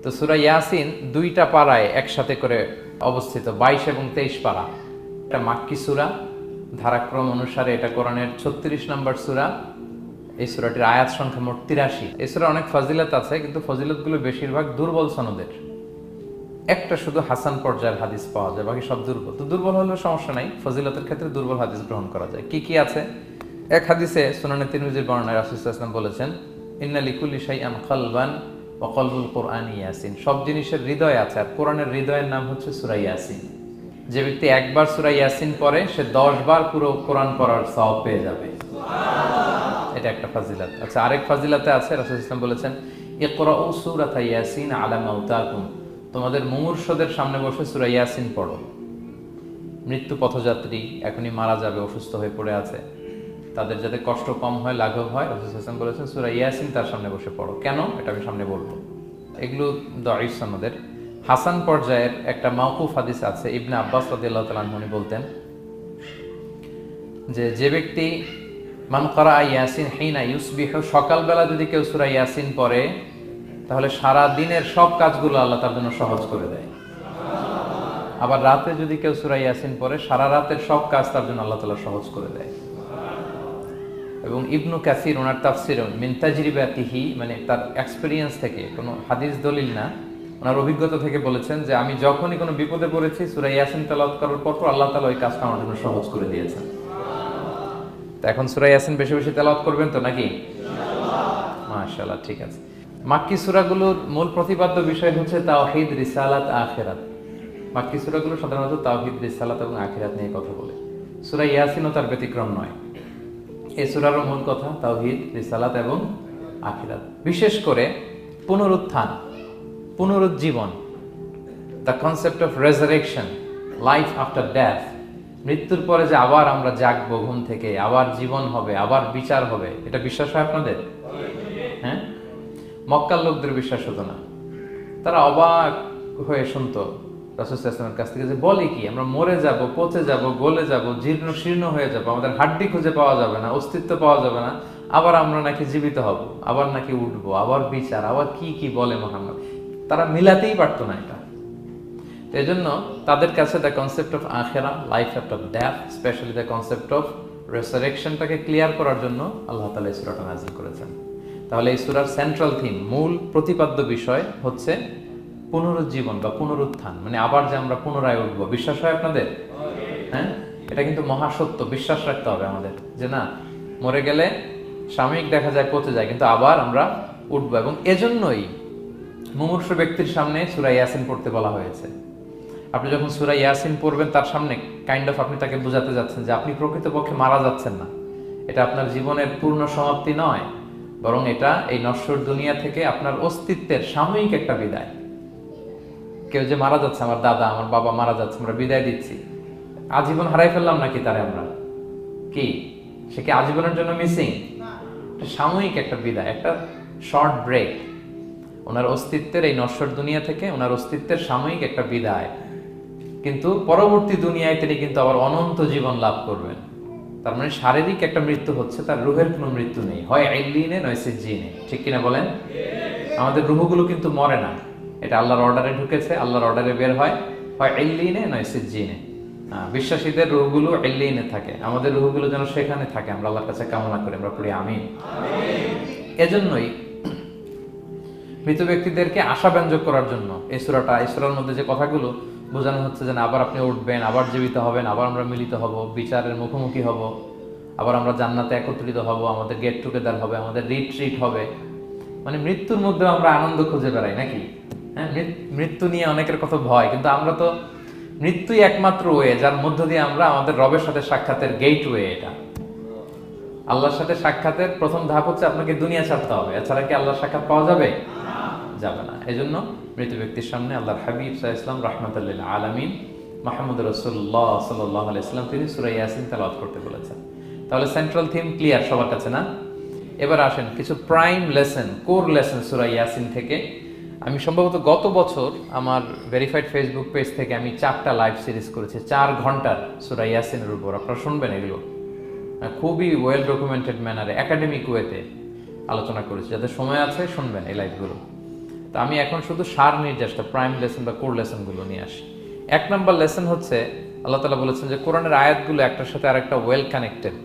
তো সূরা ইয়াসিন দুইটা পারায় একসাথে করে অবস্থিত, 22 এবং 23 পারা। এটা মাক্কি সূরা, ধারাক্রম অনুসারে এটা কোরআনের 36 নম্বর সূরা। এই সূরাটির আয়াত সংখ্যা মোট 83। এই সূরা অনেক ফজিলত আছে, কিন্তু ফজিলতগুলো বেশিরভাগ দুর্বল সনদের। একটা শুধু হাসান পর্যায়ের হাদিস পাওয়া যায়, বাকি সব দুর্বল। তো দুর্বল হলেও সমস্যা নাই, ফজিলতের ক্ষেত্রে দুর্বল হাদিস গ্রহণ করা যায়। কি কি আছে? এক হাদিসে সুনানে তিরমিজির বর্ণনায় রাসূল সাল্লাল্লাহু আলাইহি ওয়াসাল্লাম বলেছেন, ইন্না লিকুল্লি শাইআন কলবান ওয়া কলবুল কুরআনি ইয়াসিন। সব জিনিসের হৃদয় আছে, আর কোরআনের হৃদয়ের নাম হচ্ছে সূরা ইয়াসিন। যে ব্যক্তি একবার সূরা ইয়াসিন পড়ে, সে 10 বার পুরো কোরআন পড়ার সওয়াব পেয়ে যাবে। এটা একটা ফাজিলত। আচ্ছা, আরেক ফাজিলতে আছে, রাসূল সাল্লাল্লাহু আলাইহি ওয়াসাল্লাম বলেছেন, ইকরাউ সূরাতা ইয়াসিন আলা মাউতাকুম। তোমাদের মুমূর্ষদের সামনে বসে সূরা ইয়াসিন পড়ো। মৃত্যু পথযাত্রী এখনই মারা যাবে, অসুস্থ হয়ে পড়ে আছে, তাদের যাতে কষ্ট কম হয়, লাঘব হয়, রাসূল সাল্লাল্লাহু আলাইহি ওয়াসাল্লাম বলেছেন সূরা ইয়াসিন তার সামনে বসে পড়ো। কেন? এটা আমি সামনে বলবো। এগুলো দাঈফ সনদের। হাসান পর্যায়ের একটা মাওকুফ হাদিস আছে, ইবনে আব্বাস রাদিয়াল্লাহু তাআলা আনহু বলতেন যে ব্যক্তি মান ক্বারা ইয়াসিন হিনা ইউসবিহু, সকালবেলা যদি কেউ সূরা ইয়াসিন পড়ে, তাহলে সারা দিনের সব কাজগুলো আল্লাহ তার জন্য সহজ করে দেয়। আবার রাতে যদি কেউ সূরা ইয়াসিন পড়ে, সারা রাতের সব কাজ তার জন্য আল্লাহ তাআলা সহজ করে দেয়। এবং ইবনু কাসির ওনার তাফসিরে মিন তাজরিবাতিহি, মানে তার এক্সপেরিয়েন্স থেকে, কোনো হাদিস দলিল না, ওনার অভিজ্ঞতা থেকে বলেছেন যে আমি যখনই কোনো বিপদে পড়েছি, সূরা ইয়াসিন তেলাওয়াত করার পর আল্লাহ তাআলা ওই কাজটা আমার জন্য সহজ করে দিয়েছেন। তো এখন সূরা ইয়াসিন বেশি বেশি তেলাওয়াত করবেন তো নাকি? ইনশাআল্লাহ। মাশাআল্লাহ, ঠিক আছে। মাক্কি সূরাগুলোর মূল প্রতিপাদ্য বিষয় হচ্ছে তাওহীদ, রিসালাত, আখিরাত। মাক্কি সূরাগুলো সাধারণত তাওহীদ, রিসালাত এবং আখিরাত নিয়ে কথা বলে। সূরা ইয়াসিনও তার ব্যতিক্রম নয়। এই সূরারও মূল কথা তাওহীদ, রিসালাত এবং আখিরাত। বিশেষ করে পুনরুত্থান, পুনরুজ্জীবন, the concept of resurrection, life after death. মৃত্যুর পরে যে আবার আমরা জাগবো ঘুম থেকে, আবার জীবন হবে, আবার বিচার হবে, এটা বিশ্বাস হয় আপনাদের? হ্যাঁ, মক্কার লোকদের বিশ্বাস হতো না। তারা অবাক হয়ে শুনতো রাসূল সাল্লাল্লাহু আলাইহি ওয়াসাল্লামের কাছ থেকে যে বলে কি, আমরা মরে যাব, পচে যাব, গলে যাব, জীর্ণ শীর্ণ হয়ে যাব, আমাদের হাড্ডি খুঁজে পাওয়া যাবে না, অস্তিত্ব পাওয়া যাবে না, আবার আমরা নাকি জীবিত হব, আবার নাকি উঠবো, আবার বিচার, আবার কি কি বলে মুহাম্মদ। তারা মিলাতেই পারতো না এটা। তো এই জন্য তাদের কাছে দ্য কনসেপ্ট অফ আখিরা, life after death, specially the concept of রেসারেকশনটাকে ক্লিয়ার করার জন্য আল্লাহ তাআলা এই সূরাটা নাযিল করেছেন। তাহলে এই সূরার সেন্ট্রাল থিম, মূল প্রতিপাদ্য বিষয় হচ্ছে পুনরুজ্জীবন বা পুনরুত্থান, মানে আবার যে আমরা পুনরায় উঠবো। বিশ্বাস হয় আপনাদের? হ্যাঁ, এটা কিন্তু মহাসত্য, বিশ্বাস রাখতে হবে আমাদের, যে না, মরে গেলে সাময়িক দেখা যায় পচে যায়, কিন্তু আবার আমরা উঠবো। এবং এজন্যই মুমূর্ষু ব্যক্তির সামনে সূরা ইয়াসিন পড়তে বলা হয়েছে। আপনি যখন সূরা ইয়াসিন পড়বেন, তার সামনে কাইন্ড অফ আপনি তাকে বোঝাতে যাচ্ছেন যে আপনি প্রকৃতপক্ষে মারা যাচ্ছেন না, এটা আপনার জীবনের পূর্ণ সমাপ্তি নয়, বরং এটা এই নশ্বর দুনিয়া থেকে আপনার অস্তিত্বের সাময়িক একটা বিদায়। কেউ যে মারা যাচ্ছে, আমার দাদা, আমার বাবা মারা যাচ্ছে, আমরা বিদায় দিচ্ছি, আজীবন হারাই ফেললাম নাকি তারে আমরা? কি সে কি আজীবনের জন্য মিসিং? সাময়িক একটা বিদায়, একটা শর্ট ব্রেক। ওনার অস্তিত্বের এই নশ্বর দুনিয়া থেকে ওনার অস্তিত্বের সাময়িক একটা বিদায়, কিন্তু পরবর্তী দুনিয়ায় তিনি কিন্তু আবার অনন্ত জীবন লাভ করবেন। তার মানে শারীরিক একটা মৃত্যু হচ্ছে, তার রুহের কোনো মৃত্যু নেই, হয় ইল্লিনে নয় সিজ্জিনে। ঠিক কিনা বলেন? আমাদের রুহগুলো কিন্তু মরে না, এটা আল্লাহর অর্ডারে ঢুকেছে, আল্লাহর অর্ডারে বের হয়, হয় ইল্লিনে নয় সিজ্জিনে। বিশ্বাসীদের রুহগুলো ইল্লিনে থাকে, আমাদের রুহগুলো যেন সেখানে থাকে, আমরা আল্লাহর কাছে কামনা করি, আমরা পড়ি আমিন। এজন্যই মৃত ব্যক্তিদেরকে আশাব্যঞ্জক করার জন্য এই সূরার মধ্যে যে কথাগুলো বোঝানো হচ্ছে, যে আবার আপনি উঠবেন, আবার জীবিত হবেন, আবার আমরা মিলিত হব, বিচারের মুখোমুখি হব, আবার আমরা জান্নাতে একত্রিত হব, আমাদের গেট টুগেদার হবে, আমাদের রিট্রিট হবে। মানে মৃত্যুর মধ্যে আমরা আনন্দ খুঁজে বেড়াই নাকি? হ্যাঁ, মৃত্যু নিয়ে অনেকের কথা ভয়, কিন্তু আমরা তো মৃত্যুই একমাত্র ওয়ে যার মধ্য দিয়ে আমরা আমাদের রবের সাথে সাক্ষাতের গেট ওয়ে। এটা আল্লাহর সাথে সাক্ষাতের প্রথম ধাপ হচ্ছে আপনাকে দুনিয়া ছাড়তে হবে, এছাড়া কি আল্লাহর সাক্ষাৎ পাওয়া যাবে? যাবে না। এজন্য মৃত ব্যক্তির সামনে আল্লাহর হাবিব সাল্লাল্লাহু আলাইহি ওয়াসাল্লাম রাহমাতুল লিল আলামিন মুহাম্মদ রাসূলুল্লাহ সাল্লাল্লাহু আলাইহি ওয়াসাল্লাম তিনি সূরা ইয়াসিন তেলাওয়াত করতে বলেছেন। তাহলে সেন্ট্রাল থিম ক্লিয়ার সবার কাছে না? এবার আসেন কিছু প্রাইম লেসন, কোর লেসন সূরা ইয়াসিন থেকে। আমি সম্ভবত গত বছর আমার ভেরিফাইড ফেসবুক পেজ থেকে আমি 4টা লাইভ সিরিজ করেছি, 4 ঘন্টার সূরা ইয়াসিনের উপর। আপনারা শুনবেন এগুলো, খুবই ওয়েল ডকুমেন্টেড ম্যানারে, একাডেমিক ওয়েতে আলোচনা করেছি। যাদের সময় আছে শুনবেন এই লাইভগুলো। তো আমি এখন শুধু সার নির্দেশটা প্রাইম লেসন বা কোর লেসনগুলো নিয়ে আসি। 1 নম্বর লেসন হচ্ছে আল্লাহ তাআলা বলেছেন যে কোরআনের আয়াতগুলো একটার সাথে আরেকটা well connected,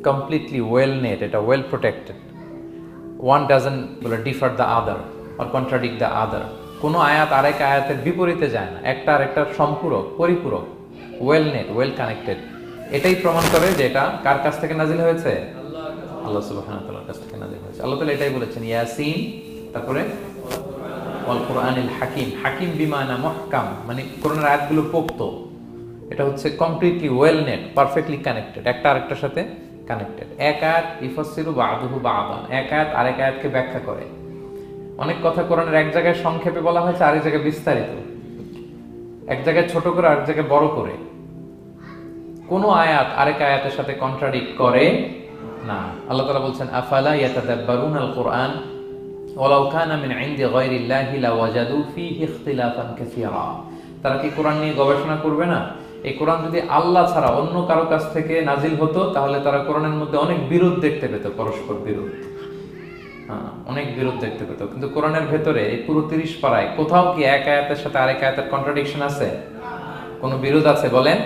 completely well net, এটা ওয়েল প্রোটেক্টেড। ওয়ান ডাজন্ট বলে differ the other or contradict the other. কোনো আয়াত আরেক আয়াতের বিপরীতে যায় না, একটা আরেকটার সম্পূরক, পরিপূরক, ওয়েল নেট, ওয়েল কানেক্টেড। এটাই প্রমাণ করে যে এটা কার কাছ থেকে নাজিল হয়েছে? আল্লাহ সুবহানাহু ওয়া তাআলার কাছ থেকে নাজিল হয়েছে। আল্লাহ তাআলা এটাই বলেছেন, ইয়াসিন, তারপরে ওয়াল কুরআনিল হাকিম। হাকিম বিমানা মুহকাম, মানে কোরআনের আয়াতগুলো পোক্ত। এটা হচ্ছে completely well net, perfectly connected, একটা আরেকটার সাথে কানেক্টেড। এক আয়াত ইফাসসিরু বা'দুহু বা'দান, এক আয়াত আরেক আয়াতকে ব্যাখ্যা করে। অনেক কথা কোরআনের এক জায়গায় সংক্ষেপে বলা হয়েছে, আরেক জায়গায় বিস্তারিত, এক জায়গায় ছোট করে আরেক জায়গায় বড় করে। কোন আয়াত আরেক আয়াতের সাথে কন্ট্রাডিক্ট করে না। আল্লাহ তাআলা বলছেন, আফালা ইয়াতাদাব্বারুনাল কুরআন ওয়ালাউ কানা মিন ইনদি গায়রিল্লাহি লাওয়াজাদু ফীহি ইখতিলাফান কাসীরা। তারা কি কোরআন নিয়ে গবেষণা করবে না? এই কোরআন যদি আল্লাহ ছাড়া অন্য কারো কাছ থেকে নাজিল হতো, তাহলে তারা কোরআনের মধ্যে অনেক বিরোধ দেখতে পেত, পরস্পর বিরোধ, অনেক বিরোধ দেখতে পেত। কিন্তু কোরআনের ভেতরে এই পুরো 30 পারায় কোথাও কি এক আয়াতের সাথে আরেক আয়াতের কন্ট্রাডিকশন আছে? কোনো বিরোধ আছে বলেন?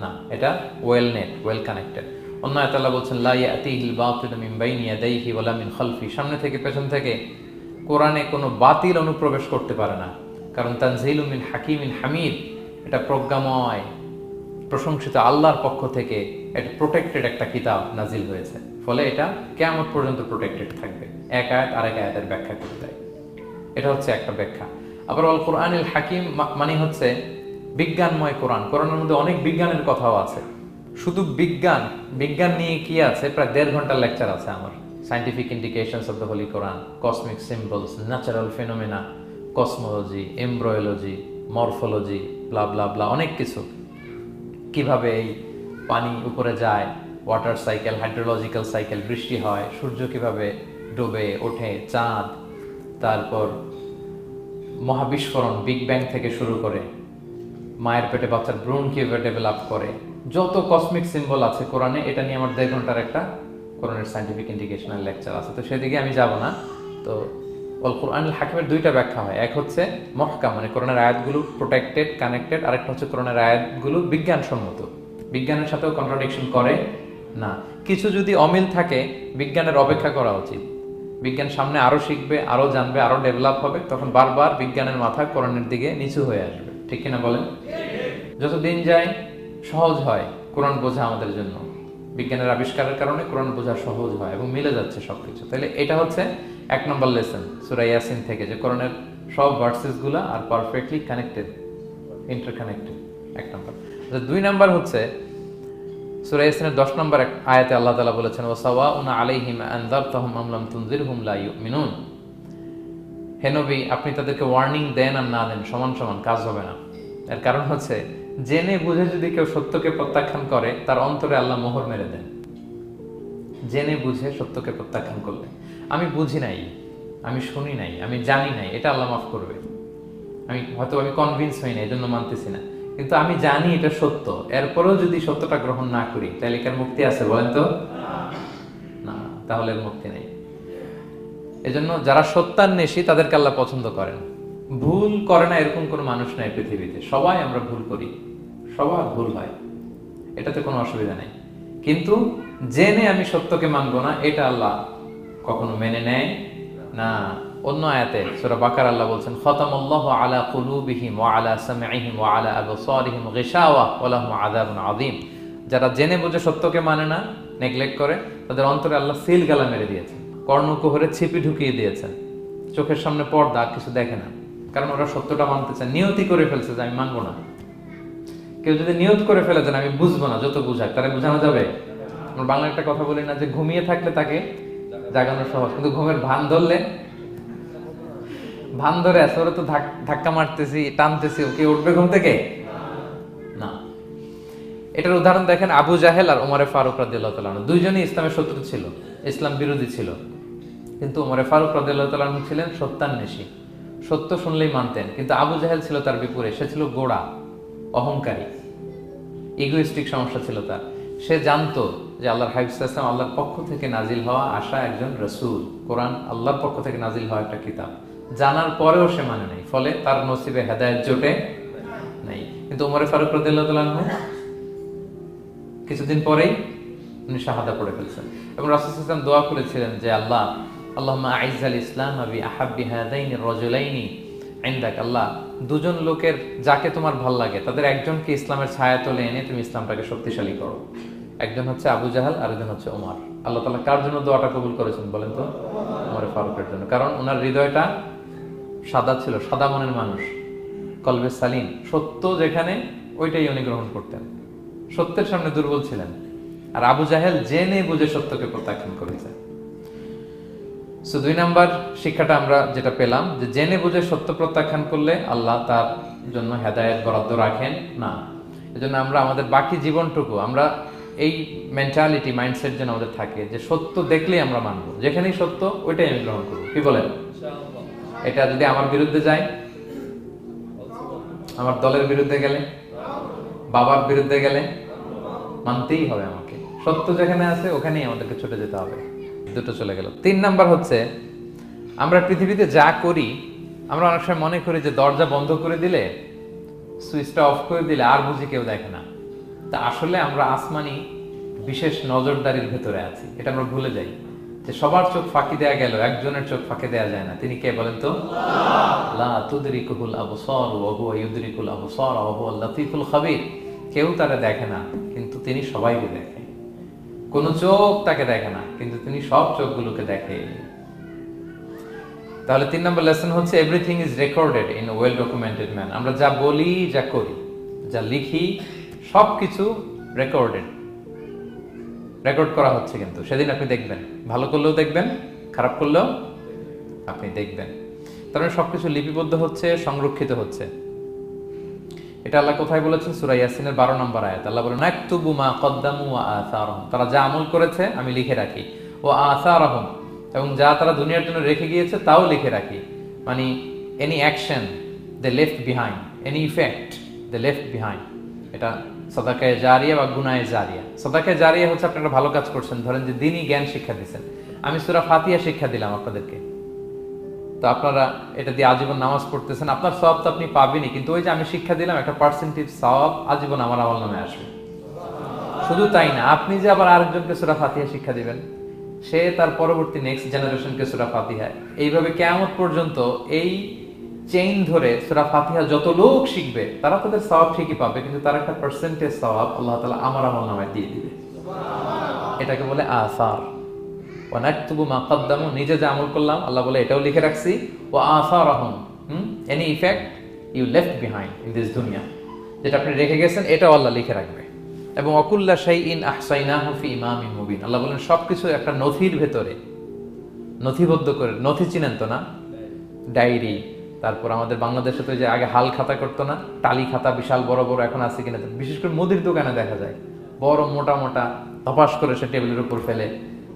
না, এটা ওয়েল নেট, ওয়েল কানেক্টেড। অন্য আয়াতে আল্লাহ বলছেন, লা ইয়াতিহিল বাতিলু মিন বাইনি ইয়াদাইহি ওয়ালা মিন খালফি। সামনে থেকে পেছন থেকে কোরআনে কোনো বাতিল অনুপ্রবেশ করতে পারে না, কারণ তানজিলু মিন হাকিমিন হামিদ, এটা প্রজ্ঞাময়, প্রশংসিত আল্লাহর পক্ষ থেকে এটা প্রোটেক্টেড একটা কিতাব নাজিল হয়েছে। ফলে এটা কিয়ামত পর্যন্ত প্রোটেক্টেড থাকবে। এক আয়াত আরেক আয়াতের ব্যাখ্যা করে দেয়, এটা হচ্ছে একটা ব্যাখ্যা। আবার আল কোরআনিল হাকিম মানে হচ্ছে বিজ্ঞানময় কোরআন। কোরআনের মধ্যে অনেক বিজ্ঞানের কথাও আছে। শুধু বিজ্ঞান নিয়ে কি আছে, প্রায় 1.5 ঘন্টার লেকচার আছে আমার। Scientific indications of the holy Quran, cosmic symbols, natural phenomena, cosmology, embryology, morphology, blah blah blah, অনেক কিছু। কিভাবে এই পানি উপরে যায়, ওয়াটার সাইকেল, হাইড্রোলজিক্যাল সাইকেল, বৃষ্টি হয়, সূর্য কিভাবে ডুবে ওঠে, চাঁদ, তারপর মহাবিস্ফোরণ, বিগ ব্যাং থেকে শুরু করে মায়ের পেটে বাচ্চার ভ্রূণ কিভাবে ডেভেলপ করে, যত কসমিক সিম্বল আছে কোরআনে, এটা নিয়ে আমার 1.5 ঘন্টার একটা কোরআনের সায়েন্টিফিক ইন্ডিকেশনাল লেকচার আছে। তো সেদিকে আমি যাব না। তো আল কোরআনুল হাকিমের 2টা ব্যাখ্যা হয়। এক হচ্ছে মুহকাম, মানে কোরআনের আয়াতগুলো প্রোটেক্টেড, কানেক্টেড। আরেকটা হচ্ছে কোরআনের আয়াতগুলো বিজ্ঞানসম্মত, বিজ্ঞানের সাথেও কন্ট্রাডিকশন করে না। কিছু যদি অমিল থাকে, বিজ্ঞানের অপেক্ষা করা উচিত। বিজ্ঞান সামনে আরো শিখবে, আরো জানবে, আরো ডেভেলপ হবে, তখন বারবার বিজ্ঞানের মাথা কোরআনের দিকে নিচু হয়ে আসবে। ঠিক কিনা বলেন? যত দিন যায় সহজ হয় কোরআন বোঝা আমাদের জন্য। বিজ্ঞানের আবিষ্কারের কারণে কোরআন বোঝা সহজ হয় এবং মিলে যাচ্ছে সবকিছু। তাহলে এটা হচ্ছে 1 নম্বর লেসন সূরা ইয়াসিন থেকে, যে কোরআনের সব ভার্সেস গুলা আর পারফেক্টলি কানেক্টেড, ইন্টারকানেক্টেড। 1 নম্বর। 2 নম্বর হচ্ছে সূরা ইয়াসিনের 10 নম্বর আয়াতে আল্লাহ তাআলা বলেছেন, ওয়াসাওয়াউন আলাইহিম আনযারতাহুম আম লাম তুনজিরহুম লা ইউমিনুন। হে নবী, আপনি তাদেরকে ওয়ার্নিং দেন আর না দেন, সমান সমান, কাজ হবে না। এর কারণ হচ্ছে, জেনে বুঝে যদি কেউ সত্যকে প্রত্যাখ্যান করে, তার অন্তরে আল্লাহ মোহর মেরে দেন। জেনে বুঝে সত্যকে প্রত্যাখ্যান করলে, আমি বুঝি নাই, আমি শুনি নাই, আমি জানি নাই, এটা আল্লাহ মাফ করবে। আমি কনভিন্স হই না, এই জন্য মানতেছি না, কিন্তু আমি জানি এটা সত্য, এরপরেও যদি সত্যটা গ্রহণ না করি, তাহলে কার মুক্তি আছে বলেন তো? না, তাহলে মুক্তি নেই। এজন্য যারা সত্যান্বেষী তাদেরকে আল্লাহ পছন্দ করেন। ভুল করে না এরকম কোনো মানুষ নাই পৃথিবীতে। সবাই আমরা ভুল করি, সবার ভুল হয়, এটাতে কোনো অসুবিধা নেই। কিন্তু জেনে আমি সত্যকে মানবো না, এটা আল্লাহ কখনো মেনে নেয় না। অন্য আয়াতে সূরা বাকারা আল্লাহ বলছেন, খতামাল্লাহু আলা কুলুবিহিম ওয়া আলা সামঈহিম ওয়া আলা আবসারিহিম গিশাওয়া ওয়া লাহুম আযাবুন আযীম। যারা জেনে বুঝে সত্যকে মানে না, নেগলেক্ট করে, তাদের অন্তরে আল্লাহ সিল গালা মেরে দিয়েছেন, কর্ণকুহরে ছিপি ঢুকিয়ে দিয়েছেন, চোখের সামনে পর্দা, কিছু দেখে না। কারণ ওরা সত্যটা মানতে চায়, নিয়তি করে ফেলছে যে আমি মানবো না। কেউ যদি নিয়ত করে ফেলে যে আমি বুঝবো না, যত বুঝাক তারা বুঝানো যাবে। আমরা বাংলা একটা কথা বলি না, যে ঘুমিয়ে থাকলে তাকে জাগানো সহজ, কিন্তু ঘুমের ভান ধরলে, ভান ধরে আছে, ওরা তো ধাক্কা মারতেছি, টানতেছি, ওকে উঠবে ঘুম থেকে না। এটার উদাহরণ দেখেন আবু জাহেল আর ওমরে ফারুক রাদিয়াল্লাহু তাআলা আনহু। দুইজনই ইসলামের শত্রু ছিল, ইসলাম বিরোধী ছিল, কিন্তু ওমরে ফারুক রাদিয়াল্লাহু তাআলা আনহু ছিলেন সত্যান্বেষী, সত্য শুনলেই মানতেন। কিন্তু আবু জাহেল ছিল তার বিপরীত, সে ছিল গোড়া, অহংকারী, ইগোইস্টিক সমস্যা ছিল তার। সে জানতো যে আল্লাহর হাবিব সাল্লাল্লাহু আলাইহি ওয়াসাল্লাম আল্লাহর পক্ষ থেকে নাজিল হওয়া আসা একজন রাসূল, কোরআন আল্লাহর পক্ষ থেকে নাজিল হওয়া একটা কিতাব। জানার পরেও সে মানে নাই, ফলে তার নসিবে হেদায়েত জোটে নাই। কিন্তু ওমর ফারুক রাদিয়াল্লাহু তাআলা আনহু কিছুদিন পরেই উনি শাহাদা পড়ে ফেলছেন এবং রাসূল সাল্লাল্লাহু আলাইহি ওয়াসাল্লাম দোয়া করেছিলেন যে আল্লাহ আল্লাহুম্মা আইজ্জাল ইসলাম বি আহাব্বি হাদাইনি রাজুলাইনি ইনদাক, আল্লাহ দুজন লোকের যাকে তোমার ভাল লাগে তাদের একজনকে ইসলামের ছায়া তলে এনে তুমি ইসলামটাকে শক্তিশালী করো। একজন হচ্ছে আবু জাহাল, আরেকজন হচ্ছে ওমর। আল্লাহ তাআলা কার জন্য দোয়াটা কবুল করেছেন বলেন তো? ওমর ফারুকের জন্য। কারণ ওনার হৃদয়টা সাদা ছিল, সাদা মনের মানুষ, কলবে সালিম। সত্য যেখানে ওইটাই উনি গ্রহণ করতেন, সত্যের সামনে দুর্বল ছিলেন। আর আবু জাহেল জেনে বুঝে সত্যকে প্রত্যাখ্যান করেছে। সো 2 নাম্বার শিক্ষাটা আমরা যেটা পেলাম যে জেনে বুঝে সত্য প্রত্যাখ্যান করলে আল্লাহ তার জন্য হেদায়েত বরাদ্দ রাখেন না। এজন্য আমরা আমাদের বাকি জীবনটুকু আমরা এই মেন্টালিটি মাইন্ডসেট যেন আমাদের থাকে যে সত্য দেখলেই আমরা মানবো, যেখানেই সত্য ওইটাই আমি গ্রহণ করবো। কি বলেন? এটা যদি আমার বিরুদ্ধে যায়, আমার দলের বিরুদ্ধে গেলে, বাবার বিরুদ্ধে গেলে মানতেই হবে আমাকে। সত্য যেখানে আছে ওখানেই আমাদেরকে ছুটে যেতে হবে। দুটো চলে গেল। 3 নাম্বার হচ্ছে আমরা পৃথিবীতে যা করি আমরা অনেক সময় মনে করি যে দরজা বন্ধ করে দিলে, সুইচটা অফ করে দিলে আর বুঝি কেউ দেখে না। তা আসলে আমরা আসমানি বিশেষ নজরদারির ভেতরে আছি, এটা আমরা ভুলে যাই যে সবার চোখ ফাঁকি দেয়া গেল, একজনের চোখ ফাঁকি দেয়া যায় না। তিনি কে বলেন তো? লা তুদরিকুল আবসার ওয়া হুয়া ইউদরিকুল আবসার ওয়া হুয়াল লাতীফুল খাবীর। কেউ তারে দেখে না কিন্তু তিনি সবাইকে দেখে। কোন চোখ তাকে দেখে না কিন্তু তিনি সব চোখগুলোকে দেখে। তাহলে 3 নম্বর লেসন হচ্ছে everything is recorded in well documented man. আমরা যা বলি, যা করি, যা লিখি সবকিছু রেকর্ড করা হচ্ছে। কিন্তু সেদিন আপনি দেখবেন, ভালো করলেও দেখবেন, খারাপ করলেও আপনি দেখবেন। তার মানে সবকিছু লিপিবদ্ধ হচ্ছে, সংরক্ষিত হচ্ছে। এটা আল্লাহ কোথায় বলেছেন? সূরা ইয়াসিনের 12 নম্বর আয়াত। আল্লাহ বলেন নাকতুবু মা কদ্দামু ওয়া আসারহুম, তারা যা আমল করেছে আমি লিখে রাখি। ওয়া আসারহুম, এবং যা তারা দুনিয়ার জন্য রেখে গিয়েছে তাও লিখে রাখি। মানে এনি অ্যাকশন দে লেফট বিহাইন্ড, এনি ইফেক্ট দে লেফট বিহাইন্ড। এটা সাদাকায়ে জারিয়া বা গুনায়ে জারিয়া। সাদাকায়ে জারিয়া হচ্ছে আপনি একটা ভালো কাজ করছেন, ধরেন যে দ্বীনি জ্ঞান শিক্ষা দিচ্ছেন। আমি সূরা ফাতিহা শিক্ষা দিলাম আপনাদেরকে, তো আপনারা এটা দিয়ে আজীবন নামাজ পড়তেছেন, আপনার সওয়াব তো আপনি পাবেনই, কিন্তু ওই যে আমি শিক্ষা দিলাম একটা পার্সেন্টেজ সওয়াব আজীবন আমার আমল নামে আসবে। শুধু তাই না, আপনি যে আবার আরেকজনকে সূরা ফাতিহা শিক্ষা দিবেন, সে তার পরবর্তী নেক্সট জেনারেশনকে সূরা ফাতিহা, এইভাবে কিয়ামত পর্যন্ত এই চেইন ধরে সূরা ফাতিহা যত লোক শিখবে তারা তাদের সওয়াব ঠিকই পাবে, কিন্তু তার একটা পার্সেন্টেজ সওয়াব আল্লাহ তাআলা আমার আমল নামায় দিয়ে দিবে। এটাকে বলে আসার। ওয়া নাকতুবু মা কদ্দামু, নিজে যে আমল করলাম আল্লাহ বলে এটাও লিখে রাখছি। ওয়া আসারহুম, any effect you left behind in this দুনিয়া, যেটা আপনি রেখে গেছেন এটাও আল্লাহ লিখে রাখবে। এবং অকুল্লা শাইইন আহসাইনাহু ফি ইমামিন মুবিন, আল্লাহ বলেন সবকিছু একটা নথির ভেতরে নথিবদ্ধ করে। নথি চিনেন তো না? ডায়েরি, তারপর আমাদের বাংলাদেশে তো যে আগে হাল খাতা করতো না, টালি খাতা বিশাল বড় বড়, এখন আছে কিনা, বিশেষ করে মুদির দোকানে দেখা যায় বড় মোটা মোটা ধপাস করে সে টেবিলের উপর ফেলে,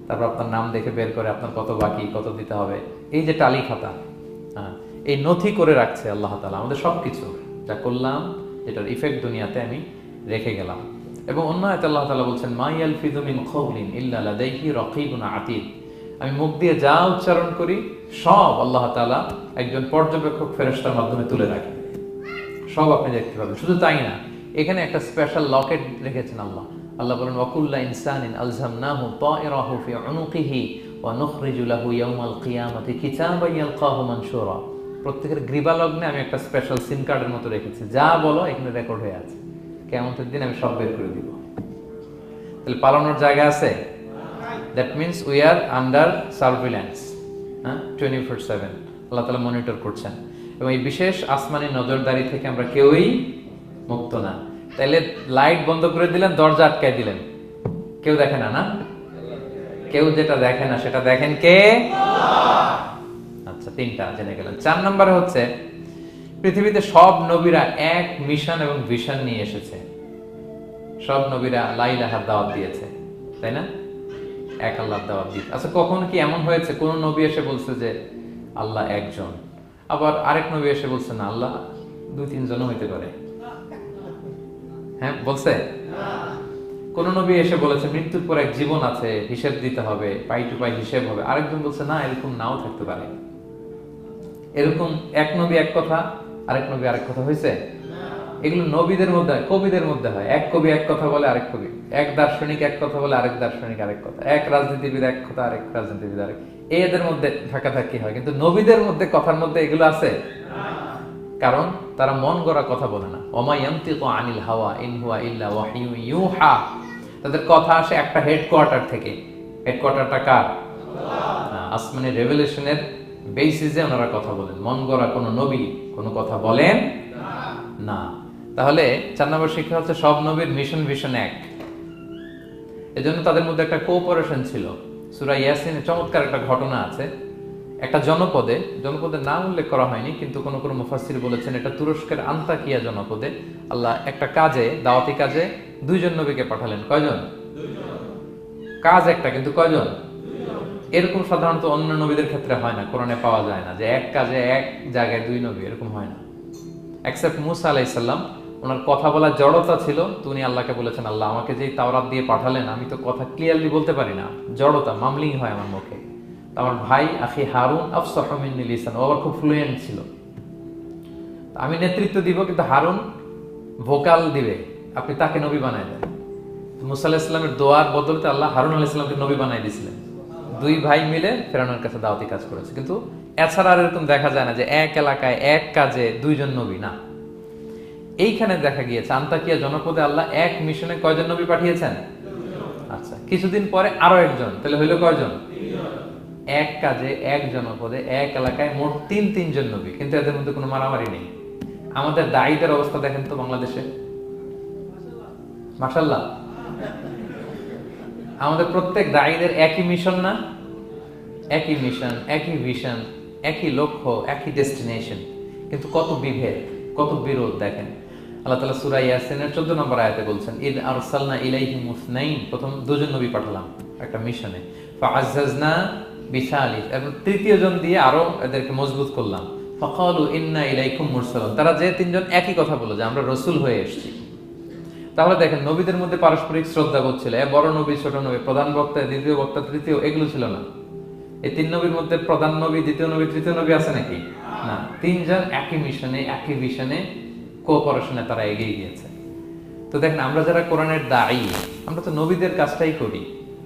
তারপর আপনার নাম দেখে বের করে আপনার কত বাকি, কত দিতে হবে। এই যে টালি খাতা, এই নথি করে রাখছে আল্লাহ তাআলা আমাদের সবকিছু যা করলাম, যেটার ইফেক্ট দুনিয়াতে আমি রেখে গেলাম। এবং অন্য আয়াতে আল্লাহ তাআলা বলছেন মা ইয়ালফিযু মিন কাওলিন ইল্লা লাদাইহি রাকীবুন আতীদ, আমি মুখ দিয়ে যা উচ্চারণ করি সব আল্লাহ তাআলা একজন পর্যবেক্ষক ফেরেশতার মাধ্যমে তুলে রাখেন, সব আপনি দেখতে পাবেন। শুধু তাই না, এখানে একটা স্পেশাল লকেট রেখেছেন আল্লাহ। আল্লাহ বলেন ওয়াকুল্লা ইনসানিন আলজামনাহু তায়রাহু ফি উনুকিহি ওয়া নুখরিজু লাহু ইয়াওমাল কিয়ামাতি কিতাবান ইয়ালকাহু মানশুরা। প্রত্যেকের গ্রীবা লগ্নে আমি একটা স্পেশাল সিম কার্ডের মতো রেখেছি, যা বলো এখানে রেকর্ড হয়ে আছে, কিয়ামতের দিন আমি সব বের করে দিব। তাহলে পালানোর জায়গা আছে? That means we are under surveillance, 24/7 আল্লাহ তাআলা মনিটর করছেন। এবং এই বিশেষ আসমানি নজরদারি থেকে আমরা কেউই মুক্ত না। তাইলে লাইট বন্ধ করে দিলেন, দরজা আটকায় দিলেন, কেউ দেখে না, না? কেউ যেটা দেখে না সেটা দেখেন কে? আচ্ছা, 3টা জেনে গেলেন। 4 নম্বরে হচ্ছে পৃথিবীতে সব নবীরা এক মিশন এবং ভিশন নিয়ে এসেছে। সব নবীরা লা ইলাহার দাওয়াত দিয়েছে, তাই না? এক আল্লাহর দাওয়াত দিয়েছে। আচ্ছা, কখনো কি এমন হয়েছে কোন নবী এসে বলছে যে আল্লাহ একজন, আবার আরেক নবী এসে বলছে না আল্লাহ 2-3 জন হইতে পারে? হ্যাঁ, বলছে? কোন নবী এসে বলেছে মৃত্যুর পর এক জীবন আছে, হিসেব দিতে হবে, পাই টু পাই হিসেব হবে? আরেকজন বলছে না, এরকম নাও থাকতে পারে। এরকম এক নবী এক কথা, আরেক নবী আরেক কথা হয়েছে? এগুলো নবীদের মধ্যে হয়, কবিদের মধ্যে হয়। এক কবি এক কথা বলে, আরেক কবি, এক দার্শনিক এক কথা বলে, আরেক দার্শনিক আরেক কথা, এক রাজনীতিবিদ এক কথা, আরেক রাজনীতিবিদ আরেক, এদের মধ্যে থাকাথাকি হয়। কিন্তু নবীদের মধ্যে কথার মধ্যে এগুলো আছে? কারণ তারা মন গড়া কথা বলে না। ওমা ইয়ানতিকু আনিল হাওয়া ইন হুয়া ইল্লা ওয়াহয়ু ইউহা। তাদের কথা আসে একটা হেডকোয়ার্টার থেকে। হেডকোয়ার্টারটা কার? আসমানি রেভেলেশনের বেসিসে ওনারা কথা বলেন। মন গড়া কোনো নবী কোনো কথা বলেন না। তাহলে 4 নম্বর শিক্ষা হচ্ছে সব নবীর মিশন ভিশন এক। এজন্য তাদের মধ্যে একটা কোঅপারেশন ছিল। সূরা ইয়াসিনে চমৎকার একটা ঘটনা আছে। একটা জনপদের নাম উল্লেখ করা হয়নি, কিন্তু কোন কোন মুফাসসির বলেছেন এটা তুরস্কের আন্তাকিয়া জনপদে আল্লাহ একটা কাজে, দাওয়াতি কাজে 2 জন নবীকে পাঠালেন। কয়জন? 2 জন। কাজ একটা, কিন্তু কয়জন? 2 জন। এরকম সাধারণত অন্য নবীদের ক্ষেত্রে হয় না, কোরআনে পাওয়া যায় না যে এক কাজে এক জায়গায় 2 নবী, এরকম হয় না। এক্সেপ্ট মুসা আলাইহিস সালাম, ওনার কথা বলার জড়তা ছিল, তো উনি আল্লাহকে বলেছেন, আল্লাহ আমাকে যেই তাওরাত দিয়ে পাঠালেন আমি তো কথা ক্লিয়ারলি বলতে পারি না, জড়তা, মামলিং হয় আমার মুখে। আমার ভাই আখি হারুন আফসাহু মিন্নি লিসান, ও আবার খুব ফ্লুয়েন্ট ছিল। আমি নেতৃত্ব দিব, কিন্তু হারুন ভোকাল দিবে, আপনি তাকে নবী বানায় দেন। মুসা আলাইহিস সালামের দোয়ার বদলতে আল্লাহ হারুন আলাইহিস সালামকে নবী বানায় দিয়েছিলেন। 2 ভাই মিলে ফেরাউনের কাছে দাওয়াতি কাজ করেছে। কিন্তু এছাড়া আর এরকম দেখা যায় না যে এক এলাকায় এক কাজে 2 জন নবী, না। এইখানে দেখা গিয়েছে আন্তাকিয়া জনপদে আল্লাহ এক মিশনে কয়জন নবী পাঠিয়েছেন? 2 জন। আচ্ছা, কিছুদিন পরে আরো একজন, তাহলে হইলো কয়জন? 3 জন। এক কাজে এক জনপদে এক এলাকায় মোট 3 জন নবী, কিন্তু এদের মধ্যে কোনো মারামারি নেই। আমাদের দায়ীদের অবস্থা দেখেন তো বাংলাদেশে, মাশাআল্লাহ। আমাদের প্রত্যেক দায়ীদের একই মিশন না? একই মিশন, একই ভিশন, একই লক্ষ্য, একই ডেস্টিনেশন, কিন্তু কত বিভেদ, কত বিরোধ দেখেন। আল্লাহ তাআলা সূরা ইয়াসিনের 14 নম্বর আয়াতে বলছেন, ইদ আরসালনা ইলাইহিম মুসনাইন, প্রথম 2 জন নবী পাঠালাম একটা মিশনে, ফাআজ্জাজনা বিসালিস, এবং 3য় জন দিয়ে আরো এদেরকে মজবুত করলাম, ফাকালু ইন্না ইলাইকুম মুরসালুন, তারা যে 3 জন একই কথা বলে যে আমরা রাসূল হয়ে এসেছি। তাহলে দেখেন নবীদের মধ্যে পারস্পরিক শ্রদ্ধাবোধ ছিল। বড় নবী, ছোট নবী, প্রধান বক্তা, দ্বিতীয় বক্তা, তৃতীয়, এগুলো ছিল না। এই 3 নবীর মধ্যে প্রধান নবী, দ্বিতীয় নবী, তৃতীয় নবী আছে নাকি? না। 3 জন একই মিশনে, একই ভিশনে, কোঅপারেশনে তারা এগিয়ে গিয়েছে। তো দেখেন আমরা যারা কোরআনের দায়ী, আমরা তো নবীদের কাজটাই করি,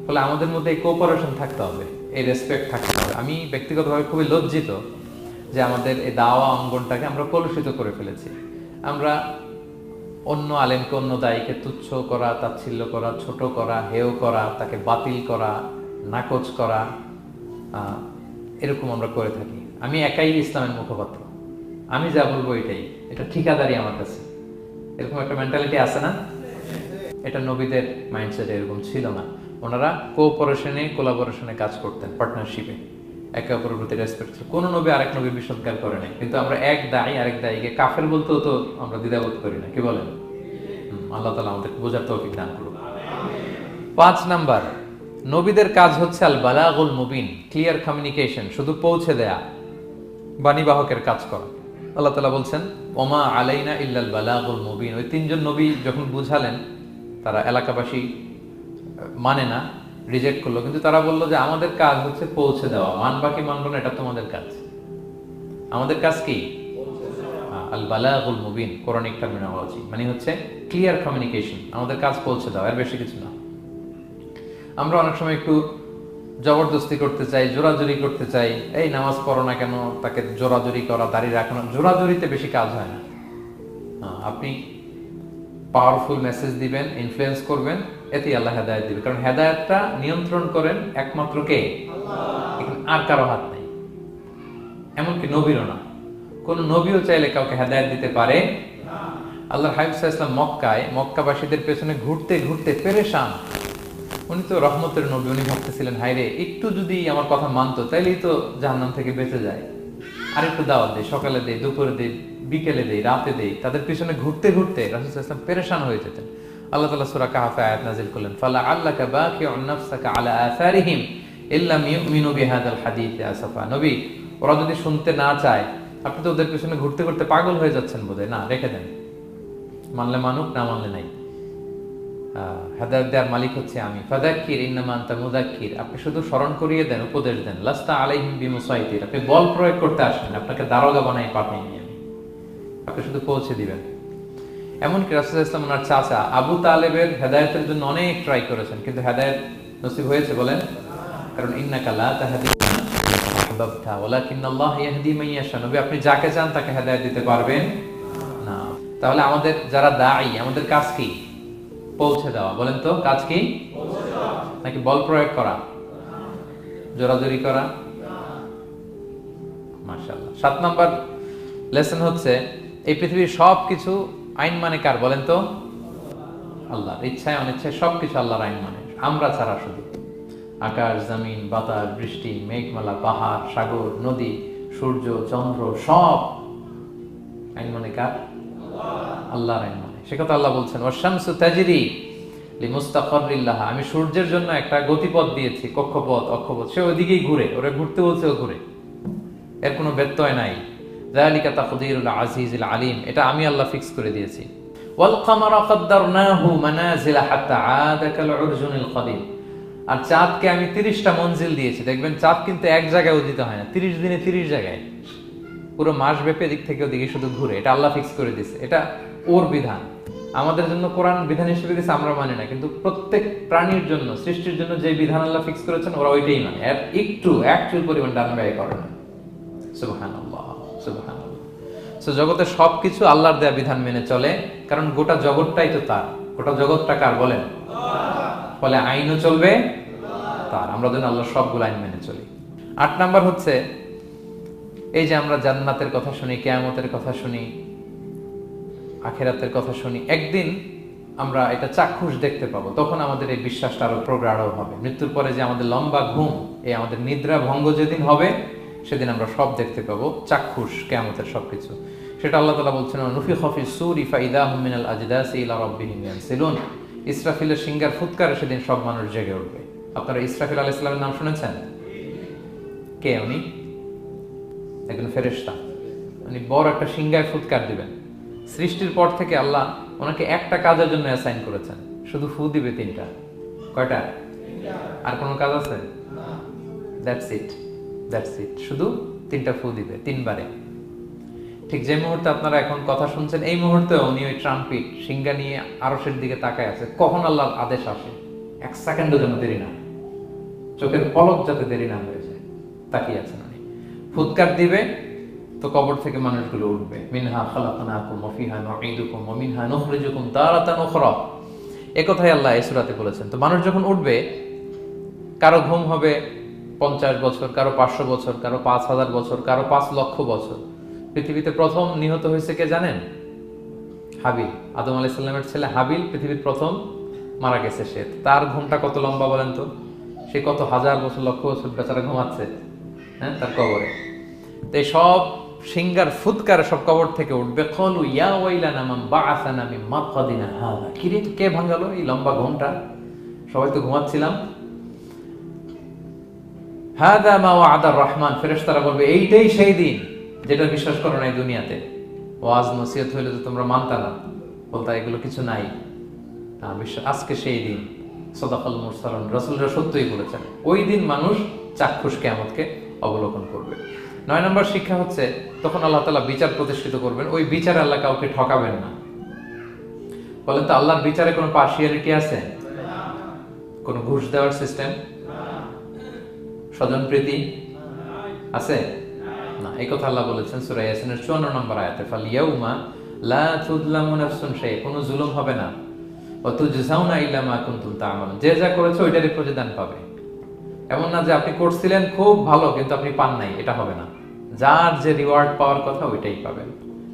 ফলে আমাদের মধ্যে এই কোঅপারেশন থাকতে হবে, এই রেসপেক্ট থাকতে হবে। আমি ব্যক্তিগতভাবে খুবই লজ্জিত যে আমাদের এই দাওয়া অঙ্গনটাকে আমরা কলুষিত করে ফেলেছি। আমরা অন্য আলেমকে, অন্য দায়ীকে তুচ্ছ করা, তাচ্ছিল্য করা, ছোট করা, হেয় করা, তাকে বাতিল করা, নাকচ করা, এরকম আমরা করে থাকি। আমি একাই ইসলামের মুখপাত্র, আমি যা বলবো এটাই, এটা ঠিকাদারি আমার কাছে, এরকম একটা মেন্টালিটি আছে না? এটা নবীদের মাইন্ডসেট এরকম ছিল না। ওনারা কোঅপারেশনে, কোলাবোরেশনে কাজ করতেন, পার্টনারশিপে, একে অপরের প্রতি রেসপেক্ট ছিল। কোনো নবী আরেক নবীর বিসৎকার করে নাই, কিন্তু আমরা এক দায়ী আরেক দায়ীকে কাফের বলতেও তো আমরা দ্বিধাবোধ করি না, কি বলেন? আল্লাহ তাআলা আমাদের বোঝার তৌফিক দান করুন। 5 নাম্বার, নবীদের কাজ হচ্ছে আল বালাগুল মুবিন, ক্লিয়ার কমিউনিকেশন, শুধু পৌঁছে দেয়া, বাণীবাহকের কাজ করা। আল্লাহ তাআলা বলছেন, ওমা আলাইনা ইল্লাল বালাগুল মুবিন। ওই 3 জন নবী যখন বুঝালেন, তারা এলাকাবাসী মানে না, রিজেক্ট করলো, কিন্তু তারা বললো যে আমাদের কাজ হচ্ছে পৌঁছে দেওয়া, মানবা কি মানবো না এটা তোমাদের কাজ। আমাদের কাজ কি? আল বালাগুল মুবিন, কোরআনিক টার্মিনোলজি, মানে হচ্ছে ক্লিয়ার কমিউনিকেশন, আমাদের কাজ পৌঁছে দেওয়া, এর বেশি কিছু না। আমরা অনেক সময় একটু জবরদস্তি করতে চাই, জোরাজুরি করতে চাই, এই নামাজ পড়ো না কেন, তাকে জোরাজুরি করা, দাঁড়িয়ে রাখানো, জোরাজুরিতে বেশি কাজ হয় না। আপনি পাওয়ারফুল মেসেজ দিবেন, ইনফ্লুয়েন্স করবেন, এতেই আল্লাহ হেদায়েত দিবে। কারণ হেদায়েতটা নিয়ন্ত্রণ করেন একমাত্র কে? আল্লাহ। এখানে আর কারো হাত নেই, এমনকি নবীরও না। কোন নবীও চাইলে কাউকে হেদায়েত দিতে পারে না। আল্লাহর হাবিব সাল্লাল্লাহু আলাইহি ওয়াসাল্লাম মক্কায় মক্কাবাসীদের পেছনে ঘুরতে ঘুরতে পেরেশান। উনি তো রহমতের নবী, উনি ভাবতেছিলেন হায়রে একটু যদি আমার কথা মানতো তাইলেই তো জাহান্নাম থেকে বেঁচে যায়, আর একটু দাওয়াত দেই, সকালে দেই, দুপুরে দেই, বিকেলে দেই, রাতে দেই। তাদের পিছনে ঘুরতে ঘুরতে রাসূল সাল্লাল্লাহু আলাইহি ওয়াসাল্লাম পেরেশান হয়ে যেতেন। আল্লাহ তাআলা সূরা কাহফে আয়াত নাযিল করলেন, ফালা আল্লাকা বাকিউন নাফসাকা আলা আসারিহিম ইল্লাম ইউমিনু বিহাদাল হাদীথ আসাফা। নবী, ওরা যদি শুনতে না চায়, আপনি তো ওদের পিছনে ঘুরতে ঘুরতে পাগল হয়ে যাচ্ছেন বোধহয়, না রেখে দেন, মানলে মানুক, না মানলে নাই। হেদায়েত দেওয়ার মালিক হচ্ছে আমি। ফাযাক্কির ইন্নামা আনতা মুযাক্কির, আপনি শুধু স্মরণ করিয়ে দেন, উপদেশ দেন। লাস্তা আলাইহিম বিমুসাইতির, আপনি বল প্রয়োগ করতে আসেন, আপনাকে দারোগা বানাই পাঠাইনি আমি, আপনি শুধু পৌঁছে দিবেন। এমনকি রাসূল সাল্লাল্লাহু আলাইহি ওয়াসাল্লাম ওনার চাচা আবু তালেবের হেদায়েতের জন্য অনেক ট্রাই করেছেন, কিন্তু হেদায়েত নসিব হয়েছে বলেন? কারণ ইন্নাকা লা তাহদি মান আহবাবতা ওয়ালাকিন্নাল্লাহ ইয়াহদি মান ইয়াশা, নবী আপনি যাকে চান তাকে হেদায়েত দিতে পারবেন না। তাহলে আমাদের যারা দাঈ, আমাদের কাজ কি? পৌঁছে দেওয়া। বলেন তো কাজ কি? নাকি বল প্রয়োগ করা, জোরাজোরি করা? মাশাআল্লাহ। 7 নাম্বার লেসন হচ্ছে এই পৃথিবীর সবকিছু আইন মানে কার? বলেন তো আল্লাহর। ইচ্ছায় অনিচ্ছায় সবকিছু আল্লাহর আইন মানে, আমরা ছাড়া শুধু। আকাশ, জমিন, বাতাস, বৃষ্টি, মেঘমালা, পাহাড়, সাগর, নদী, সূর্য, চন্দ্র, সব আইন মানে কার? আল্লাহর আইন মানে। সে কথা আল্লাহ বলছেন ওয়াশ-শামসু তাজরি লিমুস্তাকাররিল লাহা, আমি সূর্যের জন্য একটা গতিপথ দিয়েছি, কক্ষপথ, অক্ষপথ, সে ওইদিকেই ঘুরে, ওরে ঘুরতে বলছে ও ঘুরে, এর কোনো ব্যত্যয় নাই। যালিকা তাকদীরুল আজিজিল আলিম, এটা আমি আল্লাহ ফিক্স করে দিয়েছি। ওয়াল কামারা কাদ্দারনাহু মানাজিলা হাত্তা আদা কাল উরজুনিল কদিম, আর চাঁদকে আমি 30টা মঞ্জিল দিয়েছি। দেখবেন চাঁদ কিন্তু এক জায়গায় উদিত হয় না, 30 দিনে 30 জায়গায়, পুরো মাস ব্যাপী এদিক থেকে ওদিকে শুধু ঘুরে। এটা আল্লাহ ফিক্স করে দিয়েছে, এটা ওর বিধান। আমাদের জন্য কোরআন বিধান হিসেবে দিয়েছে, আমরা মানি না, কিন্তু প্রত্যেক প্রাণীর জন্য, সৃষ্টির জন্য যে বিধান আল্লাহ ফিক্স করেছেন ওরা ওইটাই মানে, এর একটু একচুল পরিমাণ ডান ব্যয় করে না। সুবহানাল্লাহ, সুবহানাল্লাহ। সো জগতের সবকিছু আল্লাহর দেয়া বিধান মেনে চলে, কারণ গোটা জগৎটাই তো তার। গোটা জগৎটা কার বলেন? ফলে আইনও চলবে তার, আমরা যেন আল্লাহর সবগুলো আইন মেনে চলি। 8 নাম্বার হচ্ছে এই যে আমরা জান্নাতের কথা শুনি, কিয়ামতের কথা শুনি, আখিরাতের কথা শুনি, একদিন আমরা এটা চাক্ষুষ দেখতে পাবো, তখন আমাদের এই বিশ্বাসটা আরো প্রগাঢ় হবে। মৃত্যুর পরে যে আমাদের লম্বা ঘুম, এই আমাদের নিদ্রা ভঙ্গ যেদিন হবে, সেদিন আমরা সব দেখতে পাবো, চাক্ষুষ কিয়ামতের সবকিছু। সেটা আল্লাহ তাআলা বলছেন নুফিখা ফিস সূরি ফাইদাহুম মিনাল আজদাসি ইলা রাব্বিহিম ইয়ানসিলুন, ইসরাফিলের সিংগার ফুৎকারে সেদিন সব মানুষ জেগে উঠবে। আপনারা ইসরাফিল আলাইহিস সালামের নাম শুনেছেন? কে উনি? একজন ফেরেশতা, উনি বড় একটা সিংগায় ফুৎকার দিবেন। সৃষ্টির পর থেকে আল্লাহ ওনাকে একটা কাজের জন্য অ্যাসাইন করেছেন, শুধু ফু দিবে 3টা। কয়টা? আর কোনো কাজ আছে? দ্যাটস ইট, দ্যাটস ইট, শুধু 3টা ফু দিবে 3 বারে। ঠিক যে মুহূর্তে আপনারা এখন কথা শুনছেন, এই মুহূর্তে উনি ওই ট্রাম্পিট সিংহা নিয়ে আরশের দিকে তাকায় আছে, কখন আল্লাহর আদেশ আসে 1 সেকেন্ডের জন্য দেরি না, চোখের পলক যাতে দেরি না হয়ে যায়, তাকিয়ে আছেন উনি। ফুৎকার দিবে তো কবর থেকে মানুষগুলো উঠবে। মিনহা খালাকনাকুম ওয়া ফিহা নুঈদুকুম ওয়া মিনহা নুখরিজুকুম তারাতান উখরা, এই কথাই আল্লাহ এই সূরাতে বলেছেন। তো মানুষ যখন উঠবে, কারো ঘুম হবে 50 বছর, কারো 500 বছর, কারো 5000 বছর, কারো 5 লক্ষ বছর। পৃথিবীতে প্রথম নিহত হয়েছে কে জানেন? হাবিল, আদম আলাইহিস সালামের ছেলে হাবিল পৃথিবীর প্রথম মারা গেছে। সে, তার ঘুমটা কত লম্বা বলেন তো? সে কত হাজার বছর, লক্ষ বছর বেচারা ঘুমাচ্ছে, হ্যাঁ, তার কবরে। তো এই সব সিংগার ফুৎকার সব কবর থেকে উঠবে। ক্বালু ইয়া ওয়াইলানা মান বাআসানা মিন মারকাদিনা হাযা, কিরে কে ভাঙালো এই লম্বা ঘুমটা? সবাই তো ঘুমাচ্ছিলাম। হাযা মা ওয়া'আদার রহমান, ফেরেশতারা বলবে এইটাই সেই দিন যেটা বিশ্বাস করো না এই দুনিয়াতে। ওয়াজ নসিহত হইলে তো তোমরা মানতা না, বলতা এগুলো কিছু নাই। আজকে সেই দিন। সাদাকাল মুরসালুন, রাসূলরা সত্যই বলেছেন। ওই দিন মানুষ চাক্ষুষ কিয়ামতকে অবলোকন করবে। 9 নম্বর শিক্ষা হচ্ছে তখন আল্লাহ তাআলা বিচার প্রতিষ্ঠিত করবেন। ওই বিচারে আল্লাহ কাউকে ঠকাবেন না। বলেন তো আল্লাহর বিচারে কোনো পার্সিয়ালিটি আছে? কোনো ঘুষ দেওয়ার সিস্টেম, স্বজনপ্রীতি আছে না? এই কথা আল্লাহ বলেছেন সূরা ইয়াসিনের 54 নম্বর আয়াতে, ফাল ইয়াউমা লা তুযলামু নাফসুন শাই, কোনো জুলুম হবে না। ওয়া তুজজাউনা ইল্লা মা কুনতুম তা'মালুন, যে যা করেছো ওইটারই প্রতিদান পাবে। এমন না যে আপনি করছিলেন খুব ভালো কিন্তু আপনি পান নাই, এটা হবে না। যার যে রিওয়ার্ড পাওয়ার কথা ওইটাই পাবেন,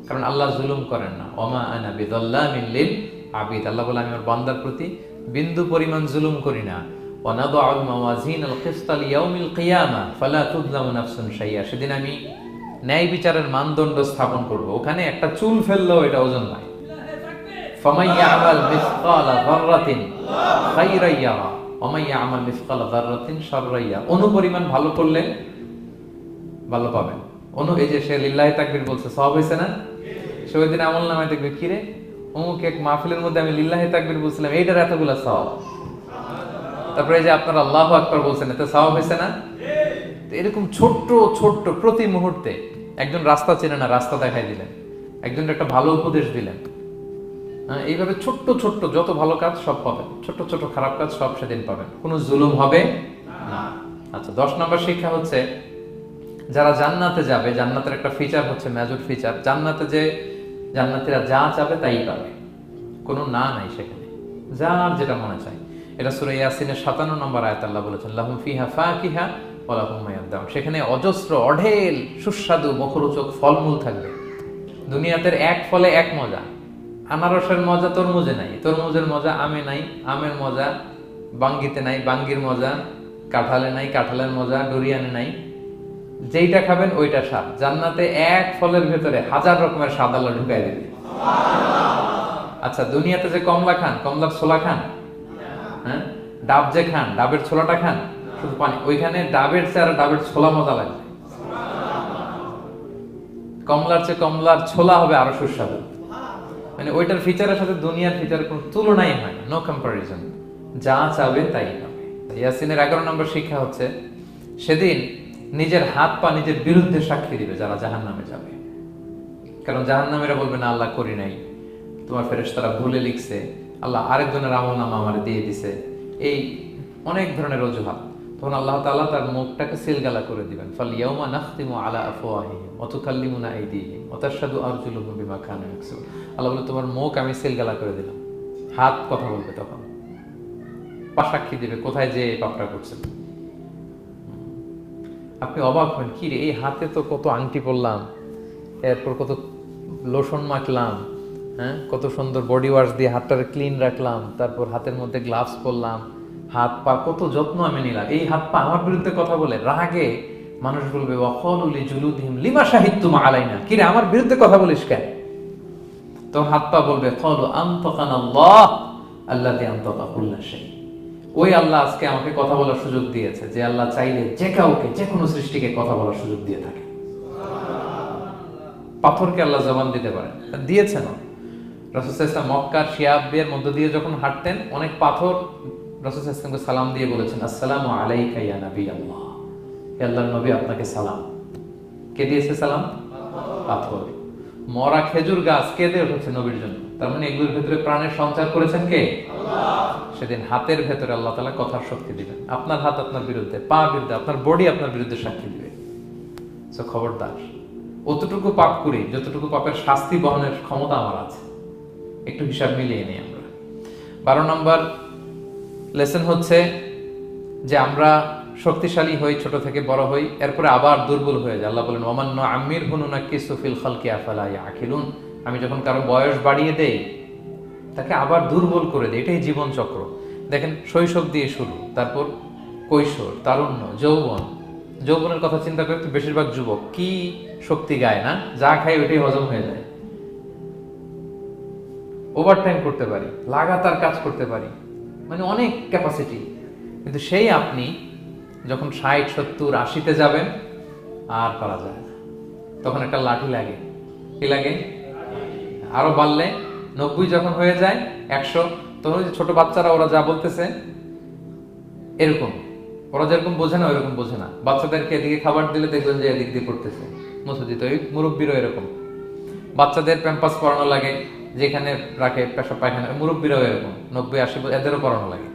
কারণ আল্লাহ জুলুম করেন না। ওমা আনা বিযাল্লামিন লিল আবিদ, আল্লাহ বলে আমি আমার বান্দার প্রতি বিন্দু পরিমাণ জুলুম করি না। ওয়া নাদাউল মাওয়াজিনাল কিসতা লিয়াউমিল কিয়ামা ফালা তুযলামু নাফসুন শাইআ, সেদিন আমি ন্যায় বিচারের মানদণ্ড স্থাপন করব, ওখানে একটা চুল ফেললেও এটা ওজন নাই। ফামান ইয়ামাল মিসকালা যাররাতিন খায়রান ইয়ারা ওয়া মান ইয়ামাল মিসকালা যাররাতিন শাররান ইয়ারা, অনুপরিমাণ ভালো করলে ভালো পাবেন। এই যে সে লিল্লাহি তাকবীর বলছে, সওয়াব হইছে না? সে ওই দিন আমল নামায় দেখবে কিরে অমুক এক মাহফিলের মধ্যে আমি লিল্লাহি তাকবীর বলছিলাম, এইটার এতগুলা সওয়াব। তারপরে এই যে আপনারা আল্লাহু আকবার বলছেন, এতে সওয়াব হয়েছে না? তো এরকম ছোট্ট ছোট্ট প্রতি মুহূর্তে একজন রাস্তা চেনে না, রাস্তা দেখাই দিলেন, একজন একটা ভালো উপদেশ দিলেন। এইভাবে ছোট্ট ছোট্ট যত ভালো কাজ সব পাবেন, ছোট্ট ছোট্ট খারাপ কাজ সব সেদিন পাবেন, কোনো জুলুম হবে না। আচ্ছা, 10 নম্বর শিক্ষা হচ্ছে যারা জান্নাতে যাবে, জান্নাতের একটা ফিচার হচ্ছে, মেজর ফিচার, জান্নাতে যে জান্নাতীরা যা চাবে তাই পাবে, কোনো না নাই সেখানে, যার যেটা মনে চায়। এটা সূরা ইয়াসিনের 57 নম্বর আয়াত আল্লাহ বলেছেন, লাহুম ফিহা ফাকিহা ওয়া লাহুম মা ইয়াদদাউন। সেখানে অজস্র অঢেল সুস্বাদু মুখরোচক ফলমূল থাকবে। দুনিয়াতে এক ফলে এক মজা, আনারসের মজা তরমুজে নাই, তরমুজের মজা আমে নাই, আমের মজা বাঙ্গিতে নাই, বাঙ্গির মজা কাঁঠালে নাই, কাঁঠালের মজা ডুরিয়ানে নাই। যেইটা খাবেন ওইটা স্বাদ। জান্নাতে এক ফলের ভেতরে হাজার রকমের স্বাদ আল্লাহ ঢুকাই দেবে। আচ্ছা, দুনিয়াতে যে কমলা খান, কমলার ছোলা খান, হ্যাঁ, ডাব যে খান, ডাবের ছোলাটা খান, শুধু পানি। ওইখানে ডাবের চেয়ে আর ডাবের ছোলা মজা লাগবে। কমলার চেয়ে কমলার ছোলা হবে আরো সুস্বাদু। মানে ওইটার ফিচারের সাথে দুনিয়ার ফিচারের কোনো তুলনাই হয় না, নো কম্পারিজন। যা চাবে তাই পাবে। ইয়াসিনের 11 নম্বর শিক্ষা হচ্ছে সেদিন নিজের হাত পা নিজের বিরুদ্ধে সাক্ষী দিবে যারা জাহান্নামে যাবে। কারণ জাহান্নামীরা বলবে না আল্লাহ করি নাই, তোমার ফেরেশতারা ভুলে লিখছে, আল্লাহ আরেকজনের আমলনামা আমার দিয়ে দিছে, এই অনেক ধরনের অজুহাত। তখন আল্লাহ তাআলা তার মুখটাকে সিলগালা করে দিবেন। ফালইয়াউমা নাখতিমু আলা আফওয়াহিহিম ওয়া তুকাল্লিমুনা আইদিহিম ওয়া তাশহাদু আরজুলুহুম বিমা কানু ইয়াকসিবুন। আল্লাহ বলে তোমার মুখ আমি সিলগালা করে দিলাম, হাত কথা বলবে, তখন পা সাক্ষী দিবে কোথায় যে পাপটা করছেন। আপনি অবাক হন, কি রে, এই হাতে তো কত আংটি পরলাম, এরপর কত লোশন মাখলাম, হ্যাঁ, কত সুন্দর বডি ওয়াশ দিয়ে হাতটাকে ক্লিন রাখলাম, তারপর হাতের মধ্যে গ্লাভস পরলাম, হাত পা কত যত্ন আমি নিলাম। এই হাত পা আমার বিরুদ্ধে কথা বলে, রাগে মানুষ বলবে ওয়াকালু লিজুলুদিহিম লিমা শাহিদতুম আলাইনা, কি রে আমার বিরুদ্ধে কথা বলিস কেন? তখন হাত পা বলবে ক্বালু আনতাকানাল্লাহ আল্লাযী আনতাকা কুল্লা শাই। ওই আল্লাহ আজকে আমাকে কথা বলার সুযোগ দিয়েছে, যে আল্লাহ চাইলে যে কাউকে, যে কোনো সৃষ্টিকে কথা বলার সুযোগ দিয়ে থাকে। পাথরকে আল্লাহ জবান দিতে পারে, দিয়েছেন। রাসূল সাল্লাল্লাহু আলাইহি ওয়াসাল্লাম মক্কার শিয়াবের মধ্য দিয়ে যখন হাঁটতেন, অনেক পাথর রাসূল সাল্লাল্লাহু আলাইহি ওয়াসাল্লামকে সালাম দিয়ে বলেছেন, আসসালামু আলাইকা ইয়া নবী আল্লাহ, হে আল্লাহর নবী আপনাকে সালাম। কে দিয়েছে সালাম? পাথর। মরা খেজুর গাছ কেঁদে উঠেছে নবীর জন্য, তার মানে এগুলোর ভেতরে প্রাণের সঞ্চার করেছেন কে? আল্লাহ। সেদিন হাতের ভেতরে আল্লাহ তাআলা কথার শক্তি দিবেন। আপনার হাত আপনার বিরুদ্ধে, পা বিরুদ্ধে, আপনার বডি আপনার বিরুদ্ধে সাক্ষী দিবে। সো খবরদার, অতটুকু পাপ করি যতটুকু পাপের শাস্তি বহনের ক্ষমতা আমার আছে, একটু হিসাব মিলিয়ে নিই আমরা। 12 নম্বর লেসন হচ্ছে যে আমরা শক্তিশালী হই, ছোট থেকে বড় হই, এরপরে আবার দুর্বল হয়ে যায়। আল্লাহ বলেন ওমান নুআম্মিরহু নুনাক্কিসু ফিল খালকি আফালা ইয়াকিলুন। আমি যখন কারো বয়স বাড়িয়ে দেই তাকে আবার দুর্বল করে দেই। এটাই জীবন চক্র। দেখেন, শৈশব দিয়ে শুরু, তারপর কৈশোর, তারুণ্য, যৌবন। যৌবনের কথা চিন্তা করে তো বেশিরভাগ যুবক কি শক্তি গায় না, যা খায় ওইটাই হজম হয়ে যায়। ওভারটাইম করতে পারি, লাগাতার কাজ করতে পারি, মানে অনেক ক্যাপাসিটি। কিন্তু সেই আপনি যখন 60, 70, 80-তে যাবেন আর পারা যায় না, তখন একটা লাঠি লাগে। কি লাগে? আরো বাড়লে 90 যখন হয়ে যায়, 100, তখন ওই যে ছোট বাচ্চারা ওরা যা বলতেছে এরকম, ওরা যেরকম বোঝে না ওইরকম বোঝে না। বাচ্চাদেরকে এদিকে খাবার দিলে দেখবেন যে এদিক দিয়ে পড়তেছে, মুছে দিত। ওই মুরব্বীরও এরকম, বাচ্চাদের প্যাম্পাস পরানো লাগে, যেখানে রাখে পেশাব পায়খানা, মুরব্বীরাও এরকম 90, 80 এদেরও পরানো লাগে,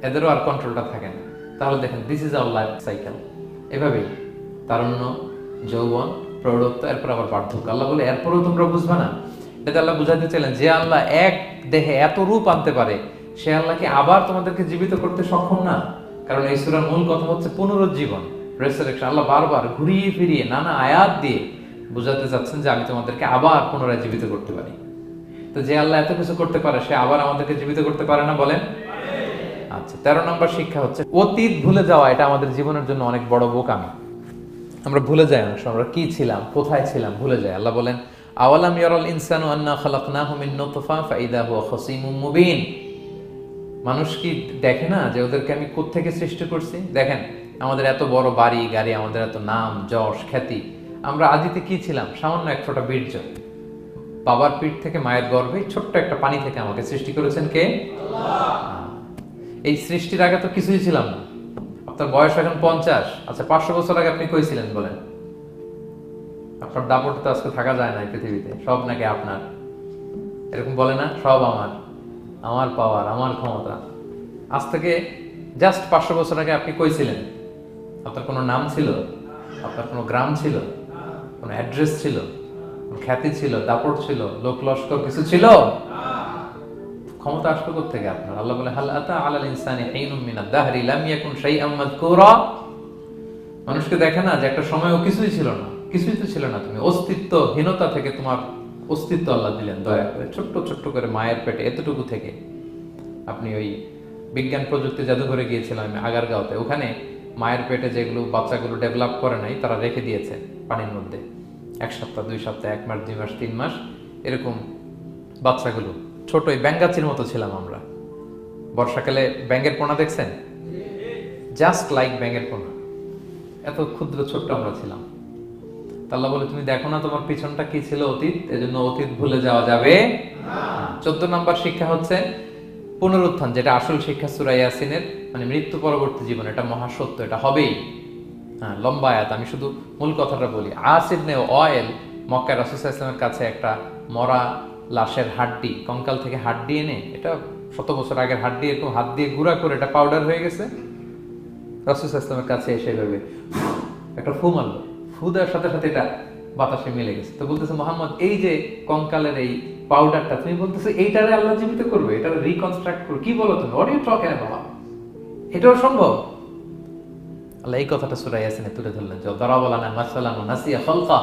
এদেরও আর কন্ট্রোলটা থাকে না। তাহলে দেখেন, this is our life cycle. এভাবেই তারুণ্য, যৌবন, প্রৌঢ়ত্ব, এরপর আবার বার্ধক্য। আল্লাহ বলে এরপরেও তোমরা বুঝবে না। এটা আল্লাহ বুঝাতে চাইলেন যে আল্লাহ এক দেহে এত রূপ আনতে পারে, সে আল্লাহকে আবার তোমাদেরকে জীবিত করতে সক্ষম না? কারণ এই সূরার মূল কথা হচ্ছে পুনরুজ্জীবন, রেসারেকশন। আল্লাহ বারবার ঘুরিয়ে ফিরিয়ে নানা আয়াত দিয়ে বুঝাতে চাচ্ছেন যে আমি তোমাদেরকে আবার পুনরায় জীবিত করতে পারি। তো যে আল্লাহ এত কিছু করতে পারে, সে আবার আমাদেরকে জীবিত করতে পারে না? বলেন। আচ্ছা, 13 নম্বর শিক্ষা হচ্ছে অতীত ভুলে যাওয়া। এটা আমাদের জীবনের জন্য অনেক বড় বোকামি। আমরা ভুলে যাই, অনেক সময় আমরা কি ছিলাম, কোথায় ছিলাম ভুলে যাই। আল্লাহ বলেন আওয়ালাম ইয়ারাল ইনসানু আন্না খালাকনাহু মিন নুতফা ফাইদা হুয়া খাসীমুম মুবিন। মানুষ কি দেখে না যে ওদেরকে আমি কোত্থেকে সৃষ্টি করছি? দেখেন, আমাদের এত বড় বাড়ি গাড়ি, আমাদের এত নাম যশ খ্যাতি, আমরা আদিতে কি ছিলাম? সামান্য এক ফোঁটা বীর্য। বাবার পিঠ থেকে মায়ের গর্ভে ছোট্ট একটা পানি থেকে আমাকে সৃষ্টি করেছেন কে? এই সৃষ্টির আগে তো কিছুই ছিলাম না। আপনার বয়স এখন 50। আচ্ছা, 500 বছর আগে আপনি কই ছিলেন বলেন? আপনার দাপটে তো আজকে থাকা যায় না এই পৃথিবীতে। সব নাকি আপনার, এরকম বলে না? সব আমার, আমার পাওয়ার, আমার ক্ষমতা। আজ থেকে জাস্ট 500 বছর আগে আপনি কই ছিলেন? আপনার কোনো নাম ছিল? আপনার কোনো গ্রাম ছিল? কোনো অ্যাড্রেস ছিল? খ্যাতি ছিল? দাপট ছিল? লোক লস্কর কিছু ছিল? ক্ষমতা আসলো কোত্থেকে আপনার? আল্লাহ বলে হাল আতা আলাল ইনসানি হিনুম মিনাদ দাহরি লাম ইয়াকুন শাইআম মাযকুরা। মানুষকে দেখে না যে একটা সময় ও কিছুই ছিল না, কিছুই তো ছিল না। তুমি অস্তিত্বহীনতা থেকে তোমার অস্তিত্ব আল্লাহ দিলেন দয়া করে, ছোট্ট ছোট্ট করে মায়ের পেটে এতটুকু থেকে। আপনি ওই বিজ্ঞান প্রযুক্তি জাদুঘরে গিয়েছিলাম আমি আগারগাঁওতে, ওখানে মায়ের পেটে যেগুলো বাচ্চাগুলো ডেভেলপ করে নাই তারা রেখে দিয়েছে পানির মধ্যে 1 সপ্তাহ 2 সপ্তাহ 1 মাস 2 মাস 3 মাস এরকম বাচ্চাগুলো ছোট ব্যাঙ্গাচির মতো ছিলাম আমরা। বর্ষাকালে ব্যাঙের পোনা দেখছেন? জাস্ট লাইক ব্যাঙের পোনা, এত ক্ষুদ্র ছোট্ট আমরা ছিলাম। আল্লাহ বলে তুমি দেখো না তোমার পিছনটা কি ছিল? অতীত। এজন্য অতীত ভুলে যাওয়া যাবে না। 14 নম্বর শিক্ষা হচ্ছে পুনরুত্থান, যেটা আসল শিক্ষা সূরা ইয়াসিনের, মানে মৃত্যু পরবর্তী জীবন। এটা মহাসত্য, এটা হবেই। হ্যাঁ, লম্বা আয়াত, আমি শুধু মূল কথাটা বলি। আস ইবনে ওয়াইল মক্কায় রাসূল সাল্লাল্লাহু আলাইহি ওয়াসাল্লামের কাছে একটা মরা লাশের হাড্ডি, কঙ্কাল থেকে হাড্ডি এনে, এটা 100 বছর আগের হাড্ডি, একটু হাত দিয়ে গুঁড়া করে এটা পাউডার হয়ে গেছে। রাসূল সাল্লাল্লাহু আলাইহি ওয়াসাল্লামের কাছে এসে ভাবে একটা ফু মারলো, ফু দেওয়ার সাথে সাথে এটা বাতাসে মিলে গেছে। তো বলতেছে মুহাম্মদ, এই যে কঙ্কালের এই পাউডারটা তুমি বলতেছো এইটারে আল্লাহ জীবিত করবে, এটারে রিকনস্ট্রাক্ট করবে, কি বলো তুমি? What are you talking about? এটাও সম্ভব? আল্লাহ এই কথাটা সূরা ইয়াসিনে তুলে ধরলেন যে দারাবা লানা মাসালান ওয়া নাসিয়া খালকা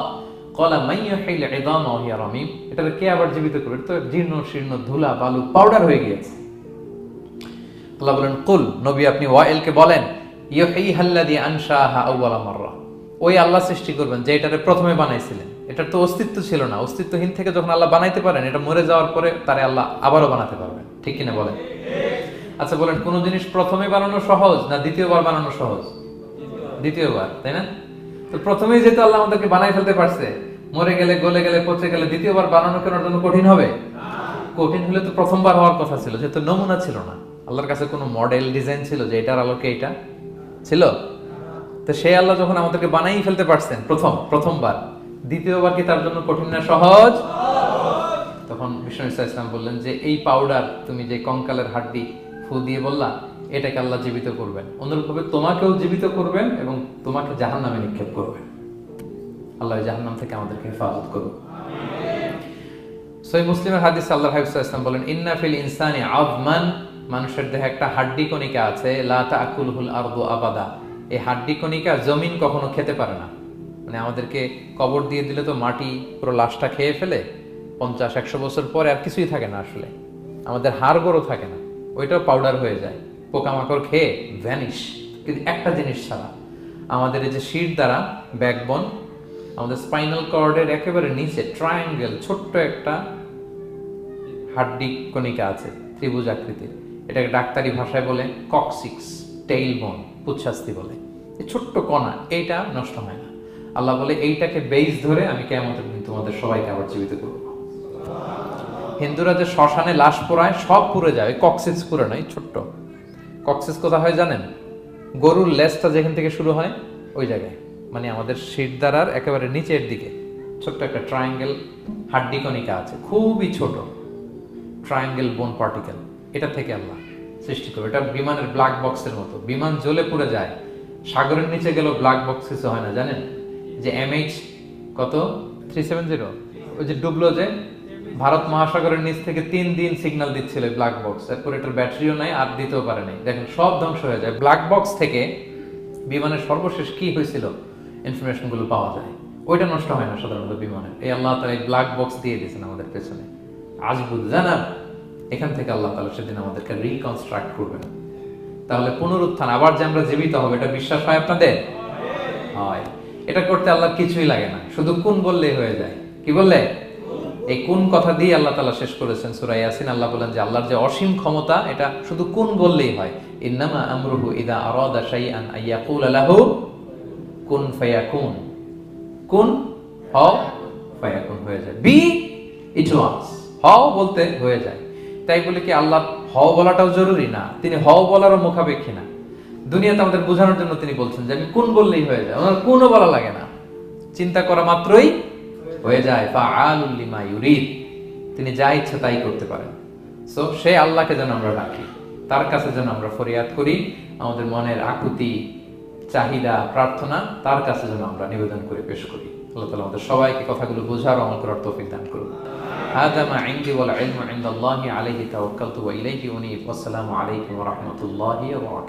ক্বালা মান ইউহিল ইযামা ওয়া হিয়া রামীম। এটারে কে আবার জীবিত করবে? এটা তো জীর্ণ শীর্ণ ধুলা বালু পাউডার হয়ে গিয়েছে। আল্লাহ বলেন কুল, নবী আপনি ওয়াইলকে বলেন, ইউহিহাল্লাযী আনশাহা আউওয়ালা মাররা, ওই আল্লাহ সৃষ্টি করবেন যে এটারে প্রথমে বানাইছিলেন। এটার তো অস্তিত্ব ছিল না, অস্তিত্বহীন থেকে যখন আল্লাহ বানাইতে পারেন, এটা মরে যাওয়ার পরে তারে আল্লাহ আবারও বানাতে পারবেন। ঠিক কিনা বলেন? আচ্ছা বলেন, কোন জিনিস প্রথমে বানানো সহজ না দ্বিতীয়বার বানানো সহজ? দ্বিতীয়বার, তাই না? তো প্রথমেই যেহেতু আল্লাহ আমাদেরকে বানাই ফেলতে পারছে, মরে গেলে গলে গেলে পচে গেলে দ্বিতীয়বার বানানো কেন জন্য কঠিন হবে? কঠিন হলে তো প্রথমবার হওয়ার কথা ছিল, যেহেতু নমুনা ছিল না। আল্লাহর কাছে কোনো মডেল ডিজাইন ছিল যে এটার আলোকে এটা ছিল? তো সেই আল্লাহ যখন আমাদেরকে বানাই ফেলতে পারছেন প্রথমবার, দ্বিতীয়বার কি তার জন্য কঠিন না সহজ? তখন বিষ্ণু ইসলাম বললেন যে এই পাউডার, তুমি যে কঙ্কালের হাড্ডি ফু দিয়ে বললা, এটাকে আল্লাহ জীবিত করবেন, অনুরূপভাবে তোমাকেও জীবিত করবেন এবং তোমাকে জাহান্নামে নিক্ষেপ করবেন। আল্লাহ জাহান্নাম থেকে আমাদেরকে হেফাজত করুন। সহিহ মুসলিমের হাদিসে আল্লাহর হাবিব সাল্লাল্লাহু আলাইহি ওয়াসাল্লাম বলেন, ইন্না ফিল ইনসানি আযমান, মানুষের দেহে একটা হাড্ডি কণিকা আছে, লা তাকুলহুল আরদু আবাদা, এই হাড্ডি কণিকা জমিন কখনো খেতে পারে না। মানে আমাদেরকে কবর দিয়ে দিলে তো মাটি পুরো লাশটা খেয়ে ফেলে, 50-100 বছর পরে আর কিছুই থাকে না আসলে, আমাদের হাড় গোড়ও থাকে না, ওইটাও পাউডার হয়ে যায়, পোকামাকড় খেয়ে ভ্যানিশ। কিন্তু একটা জিনিস ছাড়া, আমাদের এই যে শির দ্বারা ব্যাকবোন, আমাদের স্পাইনাল কর্ডের একেবারে নিচে ট্রায়াঙ্গেল ছোট্ট একটা হাড্ডি কণিকা আছে, ত্রিভুজ আকৃতির। এটাকে ডাক্তারি ভাষায় বলে কক্সিক্স, টেইল বোন, পুচ্ছাস্তি বলে। এই ছোট্ট কণা, এইটা নষ্ট হয় না। আল্লাহ বলে এইটাকে বেইস ধরে আমি কিয়ামতের দিন তোমাদের সবাইকে আবার জীবিত করব। হিন্দুরা যে শ্মশানে লাশ পোড়ায়, সব পুড়ে যায়, কক্সিক্স পুড়ে নাই, ছোট্ট কক্সিক্স কোথা হয় জানেন? গরুর লেজটা যেখান থেকে শুরু হয় ওই জায়গায়, মানে আমাদের শিরদাঁড়ার একেবারে নিচের দিকে ছোট্ট একটা ট্রায়াঙ্গেল হাড্ডি কণিকা আছে, খুবই ছোট ট্রায়াঙ্গেল বোন পার্টিকেল। এটা থেকে আল্লাহ সৃষ্টি করে। এটা বিমানের ব্ল্যাক বক্সের মতো, বিমান জ্বলে পুড়ে যায়, সাগরের নিচে গেলেও ব্ল্যাক বক্স কিছু হয় না। জানেন যে MH কত 370, ওই যে ডুবলো, যে ভারত মহাসাগরের নিচ থেকে 3 দিন সিগন্যাল দিচ্ছিল ব্ল্যাক বক্স, এরপর এটার ব্যাটারিও নাই, আর দিতেও পারে নাই, দেখেন সব ধ্বংস হয়ে যায়। ব্ল্যাক বক্স থেকে বিমানের সর্বশেষ কি হয়েছিল ইনফরমেশন গুলো পাওয়া যায়, ওইটা নষ্ট হয় না সাধারণত বিমানের। এই আল্লাহ তাআলা এই ব্ল্যাক বক্স দিয়ে দিয়েছেন আমাদের পেছনে, আজ বুঝলেন না? এখান থেকে আল্লাহ তাআলা সেদিন আমাদেরকে রিকনস্ট্রাক্ট করবেন। তাহলে পুনরুত্থান, আবার যে আমরা জীবিত হবে, এটা বিশ্বাস হয় আপনাদের? হয়। এটা করতে আল্লাহ কিছুই লাগে না, শুধু কুন বললেই হয়ে যায়। কি বললে? এই কুন কথা দিয়ে আল্লাহ তাআলা শেষ করেছেন সূরা ইয়াসিন। আল্লাহ বলেন যে আল্লাহর যে অসীম ক্ষমতা, এটা শুধু কুন বললেই হয়। ইন্নামা আমরুহু ইযা আরাদা শাইআন আইয়াকুলা লাহু কুন ফায়াকুন, কুন হও ফায়াকুন হয়ে যায়। বি ইট ওয়ান্স, হও বলতে হয়ে যায়। তাই বলে কি আল্লাহ হও বলাটাও জরুরি না, তিনি হও বলারও মুখাপেক্ষী না। দুনিয়াতে আমাদের বোঝানোর জন্য তিনি বলছেন যে আমি কোন বললেই হয়ে যায়, আমার কোনও বলা লাগে না, চিন্তা করা মাত্রই হয়ে যায়। ফাআলুল লিমা ইউরিদ, তিনি যা ইচ্ছা তাই করতে পারেন। সো সেই আল্লাহকে যেন আমরা ডাকি, তার কাছে যেন আমরা ফরিয়াদ করি, আমাদের মনের আকুতি, চাহিদা, প্রার্থনা তার কাছে যেন আমরা নিবেদন করে পেশ করি। আল্লাহ তাআলা আমাদের সবাইকে কথাগুলো বোঝার ও আমল করার তৌফিক দান করুন। হাযা মা ইনদি ওয়াল ইলমু ইনদাল্লাহি আলাইহি তাওয়াক্কালতু ওয়া ইলাইহি উনীব। আসসালামু আলাইকুম ওয়া রাহমাতুল্লাহি ওয়া বারাকাতুহু।